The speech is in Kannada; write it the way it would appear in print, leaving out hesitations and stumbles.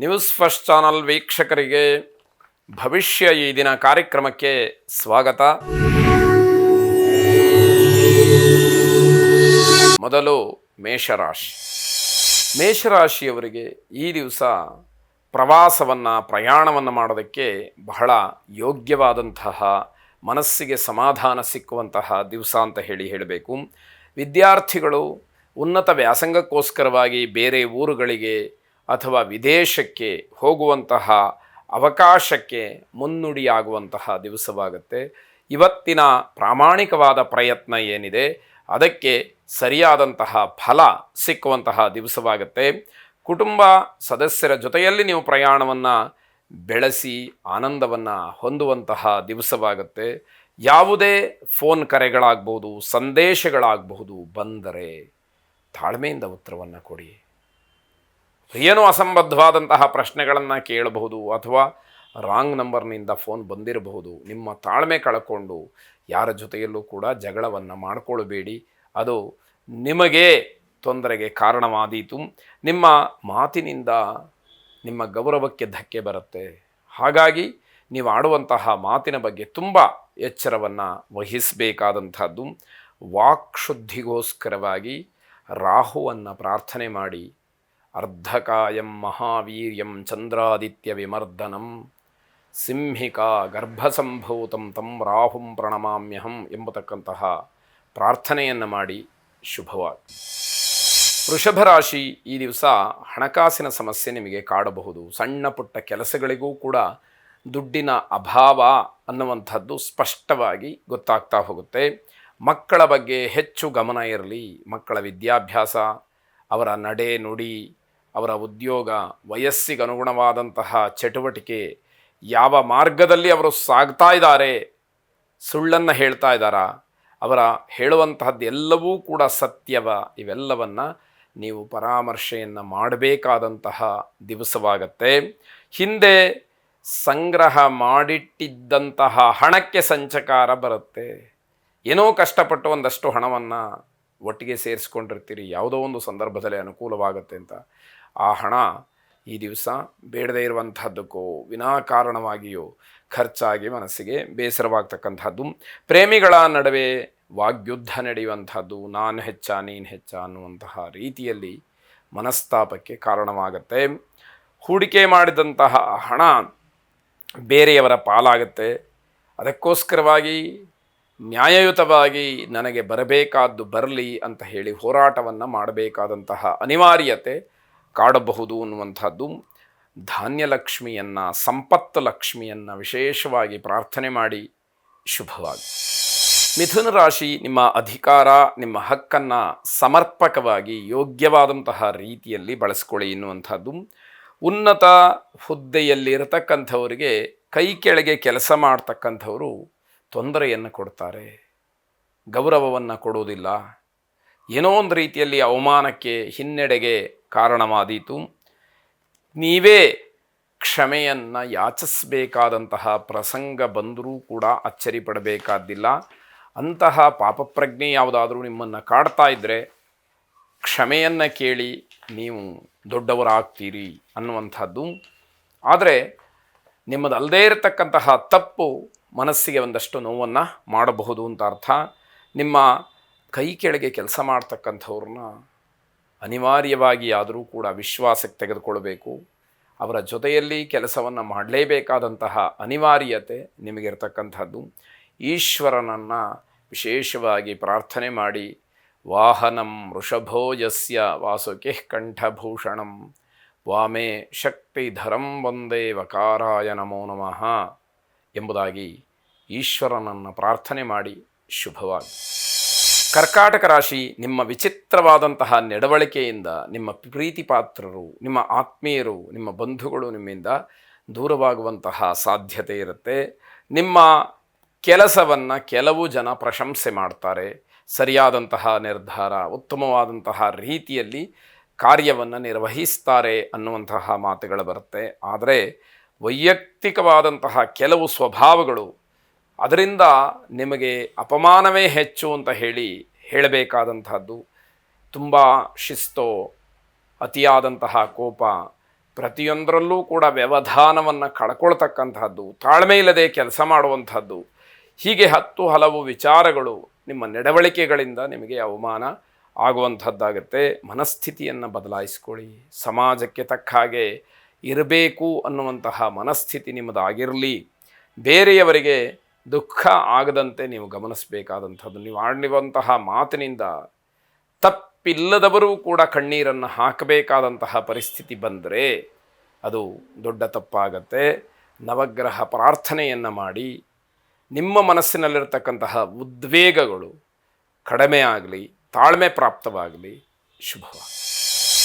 ನ್ಯೂಸ್ ಫಸ್ಟ್ ಚಾನಲ್ ವೀಕ್ಷಕರಿಗೆ ಭವಿಷ್ಯ ಈ ದಿನ ಕಾರ್ಯಕ್ರಮಕ್ಕೆ ಸ್ವಾಗತ. ಮೊದಲು ಮೇಷರಾಶಿ. ಮೇಷರಾಶಿಯವರಿಗೆ ಈ ದಿವಸ ಪ್ರಯಾಣವನ್ನು ಮಾಡೋದಕ್ಕೆ ಬಹಳ ಯೋಗ್ಯವಾದಂತಹ, ಮನಸ್ಸಿಗೆ ಸಮಾಧಾನ ಸಿಕ್ಕುವಂತಹ ದಿವಸ ಅಂತ ಹೇಳಬೇಕು. ವಿದ್ಯಾರ್ಥಿಗಳು ಉನ್ನತ ವ್ಯಾಸಂಗಕ್ಕೋಸ್ಕರವಾಗಿ ಬೇರೆ ಊರುಗಳಿಗೆ ಅಥವಾ ವಿದೇಶಕ್ಕೆ ಹೋಗುವಂತಹ ಅವಕಾಶಕ್ಕೆ ಮುನ್ನುಡಿಯಾಗುವಂತಹ ದಿವಸವಾಗುತ್ತೆ. ಇವತ್ತಿನ ಪ್ರಾಮಾಣಿಕವಾದ ಪ್ರಯತ್ನ ಏನಿದೆ ಅದಕ್ಕೆ ಸರಿಯಾದಂತಹ ಫಲ ಸಿಕ್ಕುವಂತಹ ದಿವಸವಾಗುತ್ತೆ. ಕುಟುಂಬ ಸದಸ್ಯರ ಜೊತೆಯಲ್ಲಿ ನೀವು ಪ್ರಯಾಣವನ್ನು ಬೆಳೆಸಿ ಆನಂದವನ್ನು ಹೊಂದುವಂತಹ ದಿವಸವಾಗುತ್ತೆ. ಯಾವುದೇ ಫೋನ್ ಕರೆಗಳಾಗ್ಬೋದು, ಸಂದೇಶಗಳಾಗಬಹುದು ಬಂದರೆ ತಾಳ್ಮೆಯಿಂದ ಉತ್ತರವನ್ನು ಕೊಡಿ. ಏನೋ ಅಸಂಬದ್ಧವಾದಂತಹ ಪ್ರಶ್ನೆಗಳನ್ನು ಕೇಳಬಹುದು ಅಥವಾ ರಾಂಗ್ ನಂಬರ್ನಿಂದ ಫೋನ್ ಬಂದಿರಬಹುದು. ನಿಮ್ಮ ತಾಳ್ಮೆ ಕಳ್ಕೊಂಡು ಯಾರ ಜೊತೆಯಲ್ಲೂ ಕೂಡ ಜಗಳವನ್ನು ಮಾಡಿಕೊಳ್ಳಬೇಡಿ. ಅದು ನಿಮಗೆ ತೊಂದರೆಗೆ ಕಾರಣವಾದೀತು. ನಿಮ್ಮ ಮಾತಿನಿಂದ ನಿಮ್ಮ ಗೌರವಕ್ಕೆ ಧಕ್ಕೆ ಬರುತ್ತೆ. ಹಾಗಾಗಿ ನೀವು ಆಡುವಂತಹ ಮಾತಿನ ಬಗ್ಗೆ ತುಂಬ ಎಚ್ಚರವನ್ನು ವಹಿಸಬೇಕಾದಂಥದ್ದು. ವಾಕ್ಶುದ್ಧಿಗೋಸ್ಕರವಾಗಿ ರಾಹುವನ್ನು ಪ್ರಾರ್ಥನೆ ಮಾಡಿ. ಅರ್ಧಕಾಯಂ ಮಹಾವೀರ್ಯಂ ಚಂದ್ರಾದಿತ್ಯ ವಿಮರ್ದನಂ ಸಿಂಹಿಕಾ ಗರ್ಭಸಂಭೂತಂ ತಂ ರಾಹುಂ ಪ್ರಣಮಾಮ್ಯಹಂ ಎಂಬತಕ್ಕಂತಹ ಪ್ರಾರ್ಥನೆಯನ್ನು ಮಾಡಿ. ಶುಭವಾಗಿ. ವೃಷಭ ರಾಶಿ, ಈ ದಿವಸ ಹಣಕಾಸಿನ ಸಮಸ್ಯೆ ನಿಮಗೆ ಕಾಡಬಹುದು. ಸಣ್ಣ ಪುಟ್ಟ ಕೆಲಸಗಳಿಗೂ ಕೂಡ ದುಡ್ಡಿನ ಅಭಾವ ಅನ್ನುವಂಥದ್ದು ಸ್ಪಷ್ಟವಾಗಿ ಗೊತ್ತಾಗ್ತಾ ಹೋಗುತ್ತೆ. ಮಕ್ಕಳ ಬಗ್ಗೆ ಹೆಚ್ಚು ಗಮನ ಇರಲಿ. ಮಕ್ಕಳ ವಿದ್ಯಾಭ್ಯಾಸ, ಅವರ ನಡೆ ನುಡಿ, ಅವರ ಉದ್ಯೋಗ, ವಯಸ್ಸಿಗೆ ಅನುಗುಣವಾದಂತಹ ಚಟುವಟಿಕೆ, ಯಾವ ಮಾರ್ಗದಲ್ಲಿ ಅವರು ಸಾಗ್ತಾ ಇದ್ದಾರೆ, ಸುಳ್ಳನ್ನು ಹೇಳ್ತಾ ಇದ್ದಾರಾ, ಅವರ ಹೇಳುವಂತಹದ್ದು ಎಲ್ಲವೂ ಕೂಡ ಸತ್ಯವ, ಇವೆಲ್ಲವನ್ನು ನೀವು ಪರಾಮರ್ಶೆಯನ್ನು ಮಾಡಬೇಕಾದಂತಹ ದಿವಸವಾಗತ್ತೆ. ಹಿಂದೆ ಸಂಗ್ರಹ ಮಾಡಿಟ್ಟಿದ್ದಂತಹ ಹಣಕ್ಕೆ ಸಂಚಕಾರ ಬರುತ್ತೆ. ಏನೋ ಕಷ್ಟಪಟ್ಟು ಒಂದಷ್ಟು ಹಣವನ್ನು ಒಟ್ಟಿಗೆ ಸೇರಿಸ್ಕೊಂಡಿರ್ತೀರಿ, ಯಾವುದೋ ಒಂದು ಸಂದರ್ಭದಲ್ಲಿ ಅನುಕೂಲವಾಗುತ್ತೆ ಅಂತ. ಆ ಹಣ ಈ ದಿವಸ ಬೇಡದೇ ಇರುವಂಥದ್ದಕ್ಕೋ ವಿನಾಕಾರಣವಾಗಿಯೋ ಖರ್ಚಾಗಿ ಮನಸ್ಸಿಗೆ ಬೇಸರವಾಗ್ತಕ್ಕಂಥದ್ದು. ಪ್ರೇಮಿಗಳ ನಡುವೆ ವಾಗ್ಯುದ್ಧ ನಡೆಯುವಂಥದ್ದು, ನಾನು ಹೆಚ್ಚ ನೀನು ಹೆಚ್ಚ ಅನ್ನುವಂತಹ ರೀತಿಯಲ್ಲಿ ಮನಸ್ತಾಪಕ್ಕೆ ಕಾರಣವಾಗುತ್ತೆ. ಹೂಡಿಕೆ ಮಾಡಿದಂತಹ ಹಣ ಬೇರೆಯವರ ಪಾಲಾಗುತ್ತೆ. ಅದಕ್ಕೋಸ್ಕರವಾಗಿ ನ್ಯಾಯಯುತವಾಗಿ ನನಗೆ ಬರಬೇಕಾದ್ದು ಬರಲಿ ಅಂತ ಹೇಳಿ ಹೋರಾಟವನ್ನು ಮಾಡಬೇಕಾದಂತಹ ಅನಿವಾರ್ಯತೆ ಕಾಡಬಹುದು ಅನ್ನುವಂಥದ್ದು. ಧಾನ್ಯಲಕ್ಷ್ಮಿಯನ್ನು, ಸಂಪತ್ತು ಲಕ್ಷ್ಮಿಯನ್ನು ವಿಶೇಷವಾಗಿ ಪ್ರಾರ್ಥನೆ ಮಾಡಿ. ಶುಭವಾಗಿ. ಮಿಥುನ ರಾಶಿ, ನಿಮ್ಮ ಅಧಿಕಾರ, ನಿಮ್ಮ ಹಕ್ಕನ್ನು ಸಮರ್ಪಕವಾಗಿ ಯೋಗ್ಯವಾದಂತಹ ರೀತಿಯಲ್ಲಿ ಬಳಸ್ಕೊಳ್ಳಿ ಎನ್ನುವಂಥದ್ದು. ಉನ್ನತ ಹುದ್ದೆಯಲ್ಲಿರತಕ್ಕಂಥವರಿಗೆ ಕೈ ಕೆಳಗೆ ಕೆಲಸ ಮಾಡ್ತಕ್ಕಂಥವರು ತೊಂದರೆಯನ್ನು ಕೊಡ್ತಾರೆ, ಗೌರವವನ್ನು ಕೊಡುವುದಿಲ್ಲ. ಏನೋ ಒಂದು ರೀತಿಯಲ್ಲಿ ಅವಮಾನಕ್ಕೆ, ಹಿನ್ನಡೆಗೆ ಕಾರಣವಾದೀತು. ನೀವೇ ಕ್ಷಮೆಯನ್ನು ಯಾಚಿಸಬೇಕಾದಂತಹ ಪ್ರಸಂಗ ಬಂದರೂ ಕೂಡ ಅಚ್ಚರಿ ಪಡಬೇಕಾದ್ದಿಲ್ಲ. ಅಂತಹ ಪಾಪಪ್ರಜ್ಞೆ ಯಾವುದಾದ್ರೂ ನಿಮ್ಮನ್ನು ಕಾಡ್ತಾ ಇದ್ದರೆ ಕ್ಷಮೆಯನ್ನು ಕೇಳಿ ನೀವು ದೊಡ್ಡವರಾಗ್ತೀರಿ ಅನ್ನುವಂಥದ್ದು. ಆದರೆ ನಿಮ್ಮದಲ್ಲದೇ ಇರತಕ್ಕಂತಹ ತಪ್ಪು ಮನಸ್ಸಿಗೆ ಒಂದಷ್ಟು ನೋವನ್ನು ಮಾಡಬಹುದು ಅಂತ ಅರ್ಥ. ನಿಮ್ಮ ಕೈ ಕೆಳಗೆ ಕೆಲಸ ಮಾಡ್ತಕ್ಕಂಥವ್ರನ್ನ ಅನಿವಾರ್ಯವಾಗಿ ಆದರೂ ಕೂಡ ವಿಶ್ವಾಸಕ್ಕೆ ತೆಗೆದುಕೊಳ್ಬೇಕು. ಅವರ ಜೊತೆಯಲ್ಲಿ ಕೆಲಸವನ್ನು ಮಾಡಲೇಬೇಕಾದಂತಹ ಅನಿವಾರ್ಯತೆ ನಿಮಗಿರ್ತಕ್ಕಂಥದ್ದು. ಈಶ್ವರನನ್ನು ವಿಶೇಷವಾಗಿ ಪ್ರಾರ್ಥನೆ ಮಾಡಿ. ವಾಹನಂ ವೃಷಭೋ ಯಸ್ಯ ವಾಸುಕಿ ಕಂಠಭೂಷಣಂ ವಾಮೇ ಶಕ್ತಿಧರಂ ವಂದೇ ವಕಾರಾಯ ನಮೋ ನಮಃ ಎಂಬುದಾಗಿ ಈಶ್ವರನನ್ನು ಪ್ರಾರ್ಥನೆ ಮಾಡಿ. ಶುಭವಾಗಿ. ಕರ್ಕಾಟಕ ರಾಶಿ, ನಿಮ್ಮ ವಿಚಿತ್ರವಾದಂತಹ ನಡವಳಿಕೆಯಿಂದ ನಿಮ್ಮ ಪ್ರೀತಿ ಪಾತ್ರರು, ನಿಮ್ಮ ಆತ್ಮೀಯರು, ನಿಮ್ಮ ಬಂಧುಗಳು ನಿಮ್ಮಿಂದ ದೂರವಾಗುವಂತಹ ಸಾಧ್ಯತೆ ಇರುತ್ತೆ. ನಿಮ್ಮ ಕೆಲಸವನ್ನು ಕೆಲವು ಜನ ಪ್ರಶಂಸೆ ಮಾಡ್ತಾರೆ. ಸರಿಯಾದಂತಹ ನಿರ್ಧಾರ, ಉತ್ತಮವಾದಂತಹ ರೀತಿಯಲ್ಲಿ ಕಾರ್ಯವನ್ನು ನಿರ್ವಹಿಸ್ತಾರೆ ಅನ್ನುವಂತಹ ಮಾತುಗಳು ಬರುತ್ತೆ. ಆದರೆ ವೈಯಕ್ತಿಕವಾದಂತಹ ಕೆಲವು ಸ್ವಭಾವಗಳು, ಅದರಿಂದ ನಿಮಗೆ ಅಪಮಾನವೇ ಹೆಚ್ಚು ಅಂತ ಹೇಳಬೇಕಾದಂಥದ್ದು. ತುಂಬ ಶಿಸ್ತೋ, ಅತಿಯಾದಂತಹ ಕೋಪ, ಪ್ರತಿಯೊಂದರಲ್ಲೂ ಕೂಡ ವ್ಯವಧಾನವನ್ನು ಕಳ್ಕೊಳ್ತಕ್ಕಂತಹದ್ದು, ತಾಳ್ಮೆ ಇಲ್ಲದೆ ಕೆಲಸ ಮಾಡುವಂಥದ್ದು, ಹೀಗೆ ಹಲವು ವಿಚಾರಗಳು ನಿಮ್ಮ ನಡವಳಿಕೆಗಳಿಂದ ನಿಮಗೆ ಅವಮಾನ ಆಗುವಂಥದ್ದಾಗುತ್ತೆ. ಮನಸ್ಥಿತಿಯನ್ನು ಬದಲಾಯಿಸ್ಕೊಳ್ಳಿ. ಸಮಾಜಕ್ಕೆ ತಕ್ಕ ಹಾಗೆ ಇರಬೇಕು ಅನ್ನುವಂತಹ ಮನಸ್ಥಿತಿ ನಿಮ್ಮದಾಗಿರಲಿ. ಬೇರೆಯವರಿಗೆ ದುಃಖ ಆಗದಂತೆ ನೀವು ಗಮನಿಸಬೇಕಾದಂಥದ್ದು. ನೀವು ಆಡುವಂತಹ ಮಾತಿನಿಂದ ತಪ್ಪಿಲ್ಲದವರೂ ಕೂಡ ಕಣ್ಣೀರನ್ನು ಹಾಕಬೇಕಾದಂತಹ ಪರಿಸ್ಥಿತಿ ಬಂದರೆ ಅದು ದೊಡ್ಡ ತಪ್ಪಾಗತ್ತೆ. ನವಗ್ರಹ ಪ್ರಾರ್ಥನೆಯನ್ನು ಮಾಡಿ ನಿಮ್ಮ ಮನಸ್ಸಿನಲ್ಲಿರ್ತಕ್ಕಂತಹ ಉದ್ವೇಗಗಳು ಕಡಿಮೆ ಆಗಲಿ, ತಾಳ್ಮೆ ಪ್ರಾಪ್ತವಾಗಲಿ. ಶುಭವಾಗಲಿ.